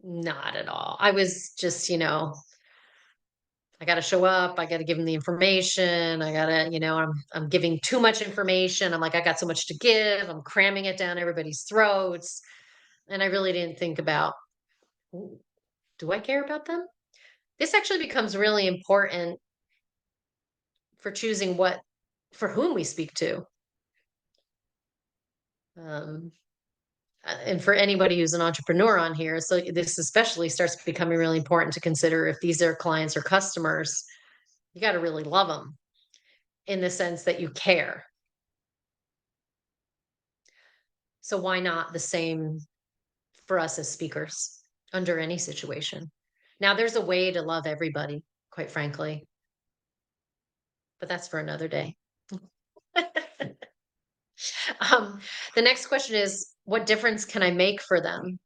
Not at all. I was just, I got to show up. I got to give them the information. I got to, I'm giving too much information. I'm like, I got so much to give. I'm cramming it down everybody's throats. And I really didn't think about, "Ooh, do I care about them?" This actually becomes really important for choosing for whom we speak to. And for anybody who's an entrepreneur on here, so this especially starts becoming really important to consider if these are clients or customers. You got to really love them in the sense that you care. So why not the same for us as speakers under any situation? Now, there's a way to love everybody, quite frankly, but that's for another day. The next question is, what difference can I make for them?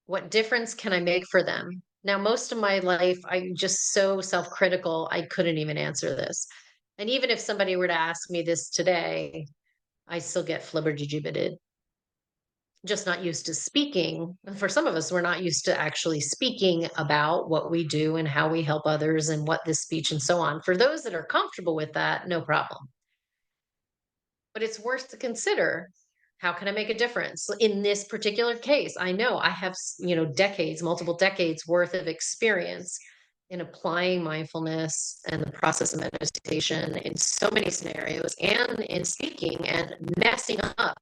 What difference can I make for them? Now, most of my life, I'm just so self-critical, I couldn't even answer this. And even if somebody were to ask me this today, I still get flibbertigibbet. Just not used to speaking. And for some of us, we're not used to actually speaking about what we do and how we help others and what this speech and so on. For those that are comfortable with that, no problem. But it's worth to consider, how can I make a difference in this particular case? I know I have, decades, multiple decades worth of experience in applying mindfulness and the process of meditation in so many scenarios and in speaking and messing up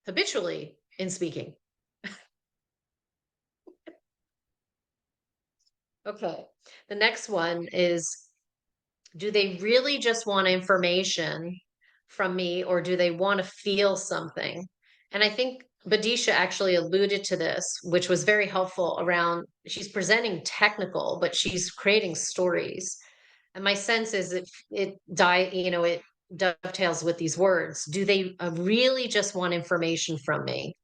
habitually in speaking. Okay. The next one is, do they really just want information from me, or do they want to feel something? And I think Badisha actually alluded to this, which was very helpful around, she's presenting technical, but she's creating stories. And my sense is it dovetails with these words. Do they really just want information from me?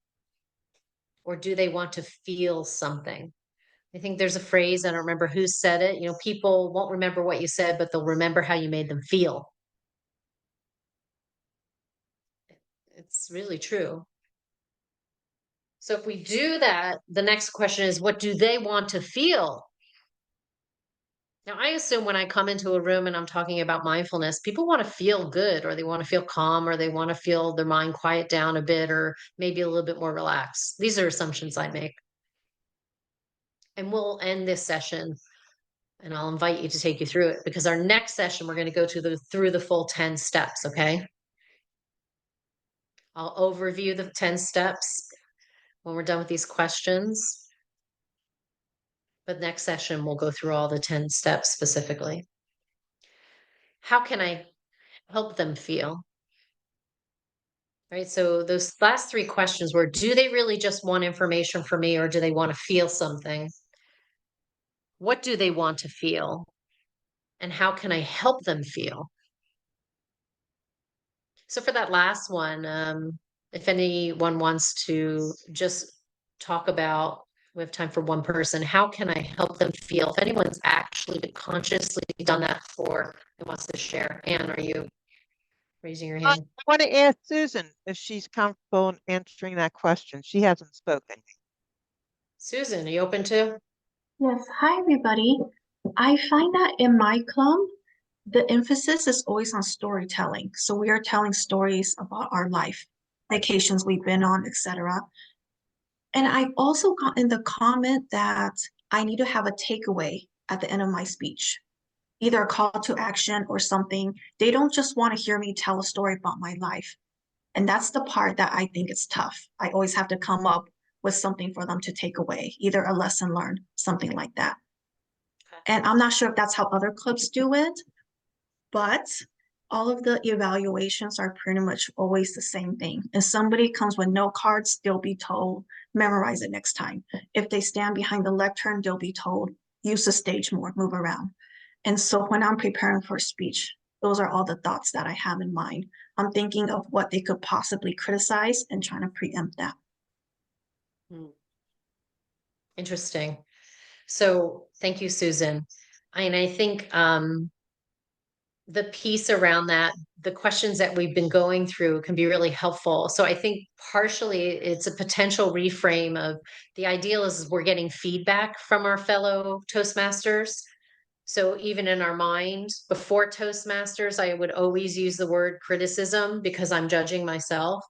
Or do they want to feel something? I think there's a phrase, I don't remember who said it, people won't remember what you said, but they'll remember how you made them feel. It's really true. So if we do that, the next question is, what do they want to feel? Now, I assume when I come into a room and I'm talking about mindfulness, people want to feel good, or they want to feel calm, or they want to feel their mind quiet down a bit, or maybe a little bit more relaxed. These are assumptions I make. And we'll end this session, and I'll invite you to take you through it, because our next session, we're going to go through the full 10 steps, okay? I'll overview the 10 steps when we're done with these questions. But next session, we'll go through all the 10 steps specifically. How can I help them feel? Right. So those last 3 questions were, do they really just want information from me, or do they want to feel something? What do they want to feel? And how can I help them feel? So for that last one, if anyone wants to just talk about, we have time for one person, how can I help them feel? If anyone's actually consciously done that before and wants to share. Anne, are you raising your I hand? want to ask Susan if she's comfortable in answering that question. She hasn't spoken. Susan, are you open to? Yes, hi everybody. I find that in my club, the emphasis is always on storytelling. So we are telling stories about our life, vacations we've been on, etc. And I've also gotten the comment that I need to have a takeaway at the end of my speech, either a call to action or something. They don't just want to hear me tell a story about my life. And that's the part that I think is tough. I always have to come up with something for them to take away, either a lesson learned, something like that. And I'm not sure if that's how other clubs do it, but all of the evaluations are pretty much always the same thing. If somebody comes with no cards, they'll be told, memorize it next time. If they stand behind the lectern, they'll be told, use the stage more, move around. And so when I'm preparing for a speech, those are all the thoughts that I have in mind. I'm thinking of what they could possibly criticize and trying to preempt that. Interesting. So thank you, Susan. And I think the piece around that, the questions that we've been going through can be really helpful. So I think partially it's a potential reframe of the ideal is we're getting feedback from our fellow Toastmasters. So even in our mind, before Toastmasters, I would always use the word criticism because I'm judging myself.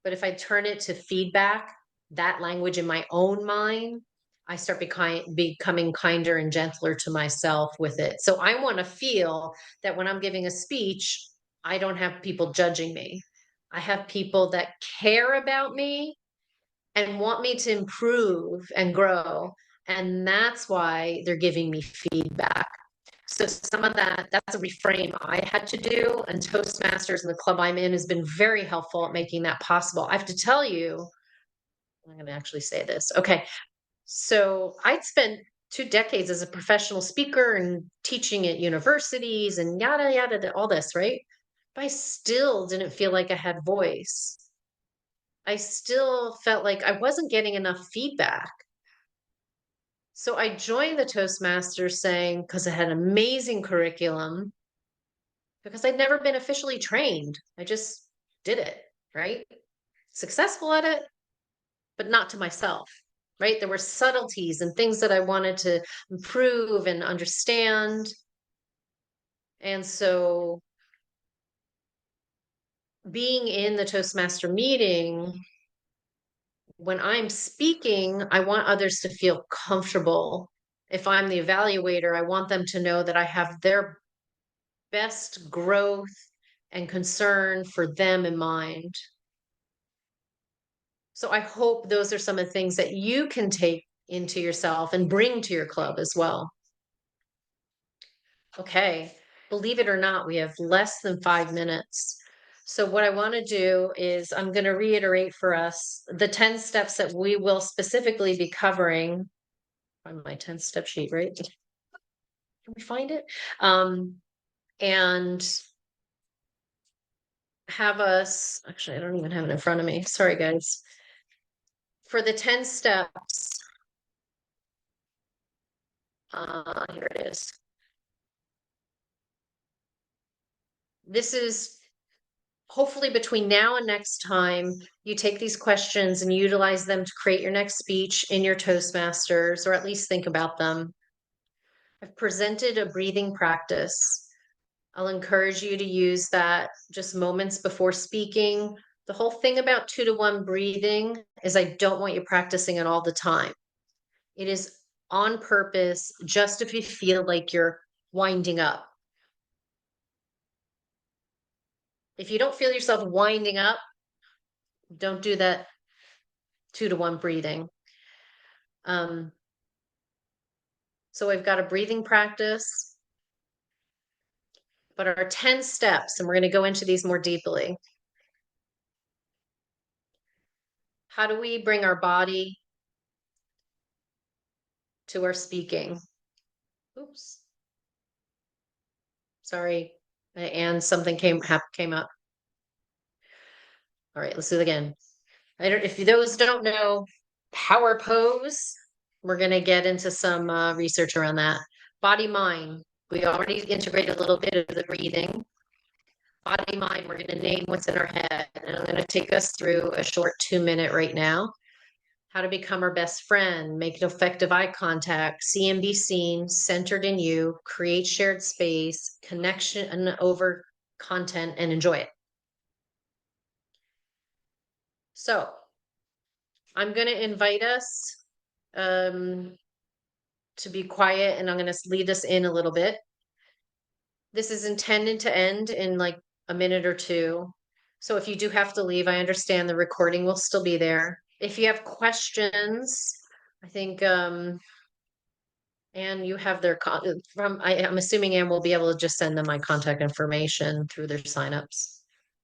But if I turn it to feedback, that language in my own mind, I start becoming kinder and gentler to myself with it. So I want to feel that when I'm giving a speech, I don't have people judging me. I have people that care about me and want me to improve and grow. And that's why they're giving me feedback. So some of that's a reframe I had to do, and Toastmasters and the club I'm in has been very helpful at making that possible. I have to tell you, I'm going to actually say this. Okay. So I'd spent 2 decades as a professional speaker and teaching at universities and yada, yada, all this, right? But I still didn't feel like I had voice. I still felt like I wasn't getting enough feedback. So I joined the Toastmasters saying, because it had an amazing curriculum, because I'd never been officially trained. I just did it, right? Successful at it, but not to myself, right? There were subtleties and things that I wanted to improve and understand. And so being in the Toastmaster meeting, when I'm speaking, I want others to feel comfortable. If I'm the evaluator, I want them to know that I have their best growth and concern for them in mind. So I hope those are some of the things that you can take into yourself and bring to your club as well. Okay, believe it or not, we have less than 5 minutes. So what I want to do is I'm going to reiterate for us the 10 steps that we will specifically be covering on my 10-step sheet, right? Can we find it? And have us, actually, I don't even have it in front of me. Sorry, guys. For the 10 steps, here it is. This is hopefully between now and next time, you take these questions and utilize them to create your next speech in your Toastmasters, or at least think about them. I've presented a breathing practice. I'll encourage you to use that just moments before speaking. The whole thing about 2-to-1 breathing is I don't want you practicing it all the time. It is on purpose, just if you feel like you're winding up. If you don't feel yourself winding up, don't do that 2-to-1 breathing. So we've got a breathing practice, but our 10 steps, and we're going to go into these more deeply. How do we bring our body to our speaking? Oops. Sorry, and something came up. All right, let's do it again. If those don't know power pose, we're going to get into some research around that. Body mind. We already integrated a little bit of the breathing. Body mind, we're going to name what's in our head. And I'm going to take us through a short 2-minute right now. How to become our best friend, make effective eye contact, see and be seen, centered in you, create shared space, connection over content, and enjoy it. So I'm going to invite us to be quiet, and I'm going to lead us in a little bit. This is intended to end in like a minute or two. So if you do have to leave, I understand the recording will still be there. If you have questions, I think Anne, you have their I'm assuming Anne will be able to just send them my contact information through their signups.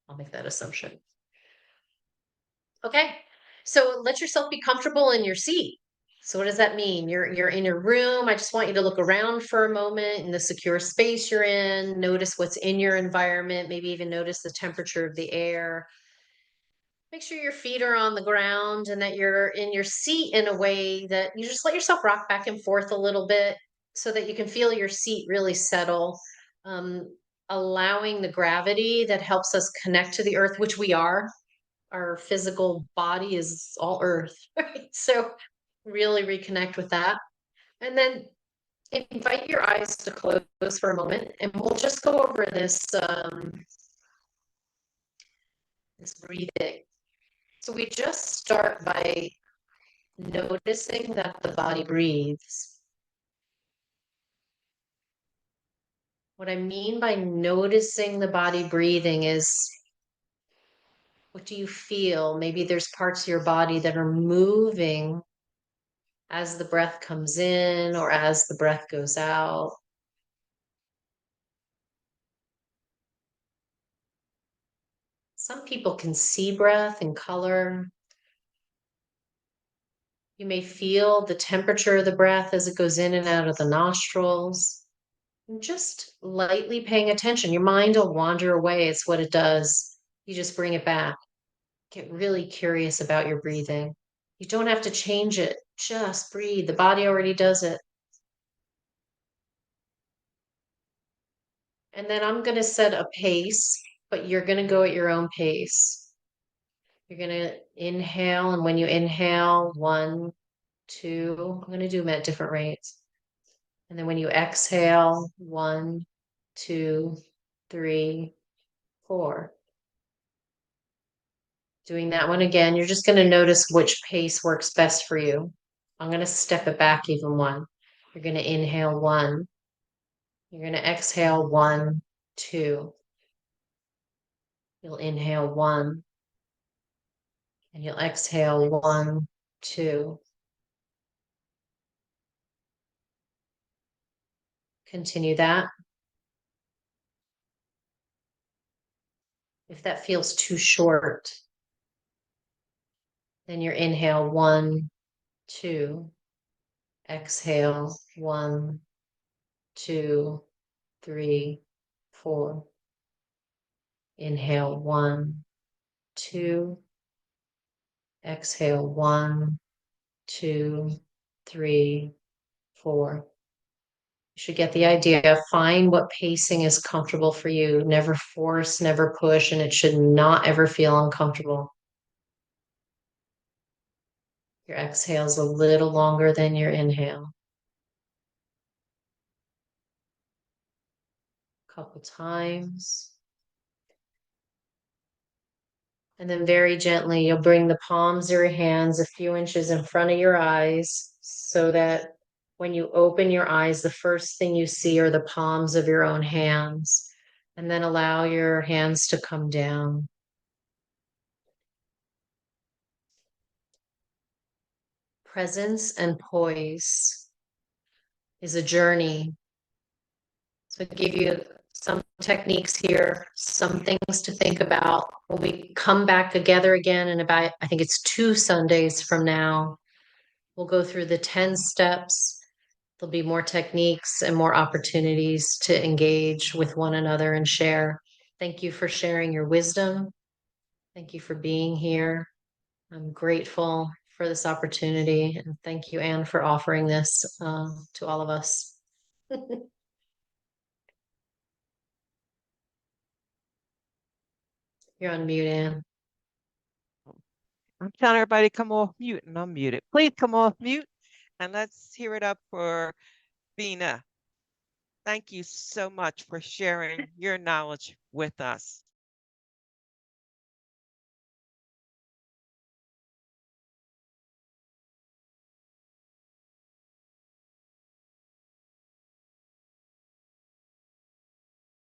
I'll make that assumption. Okay, so let yourself be comfortable in your seat. So what does that mean? You're in your room. I just want you to look around for a moment in the secure space you're in. Notice what's in your environment. Maybe even notice the temperature of the air. Make sure your feet are on the ground and that you're in your seat in a way that you just let yourself rock back and forth a little bit so that you can feel your seat really settle. Allowing the gravity that helps us connect to the earth, which we are. Our physical body is all earth, right? So really reconnect with that. And then invite your eyes to close for a moment, and we'll just go over this this breathing. So we just start by noticing that the body breathes. What I mean by noticing the body breathing is, what do you feel? Maybe there's parts of your body that are moving as the breath comes in or as the breath goes out. Some people can see breath and color. You may feel the temperature of the breath as it goes in and out of the nostrils. And just lightly paying attention. Your mind will wander away. It's what it does. You just bring it back. Get really curious about your breathing. You don't have to change it. Just breathe. The body already does it. And then I'm going to set a pace, but you're going to go at your own pace. You're going to inhale. And when you inhale, 1, 2, I'm going to do them at different rates. And then when you exhale, 1, 2, 3, 4. Doing that one again, you're just going to notice which pace works best for you. I'm going to step it back even 1. You're going to inhale 1. You're going to exhale 1, 2. You'll inhale 1. And you'll exhale 1, 2. Continue that. If that feels too short, then your inhale 1, 2. Exhale 1, 2, 3, 4. Inhale 1, 2. Exhale 1, 2, 3, 4. You should get the idea. Find what pacing is comfortable for you. Never force, never push, and it should not ever feel uncomfortable. Your exhale is a little longer than your inhale. Couple times. And then very gently, you'll bring the palms of your hands a few inches in front of your eyes so that when you open your eyes, the first thing you see are the palms of your own hands. And then allow your hands to come down. Presence and poise is a journey. So I give you some techniques here, some things to think about. When we come back together again in about, I think it's 2 Sundays from now, we'll go through the 10 steps. There'll be more techniques and more opportunities to engage with one another and share. Thank you for sharing your wisdom. Thank you for being here. I'm grateful for this opportunity. And thank you, Anne, for offering this to all of us. You're on mute, Anne. I'm telling everybody to come off mute and unmute it. Please come off mute and let's hear it up for Bena. Thank you so much for sharing your knowledge with us.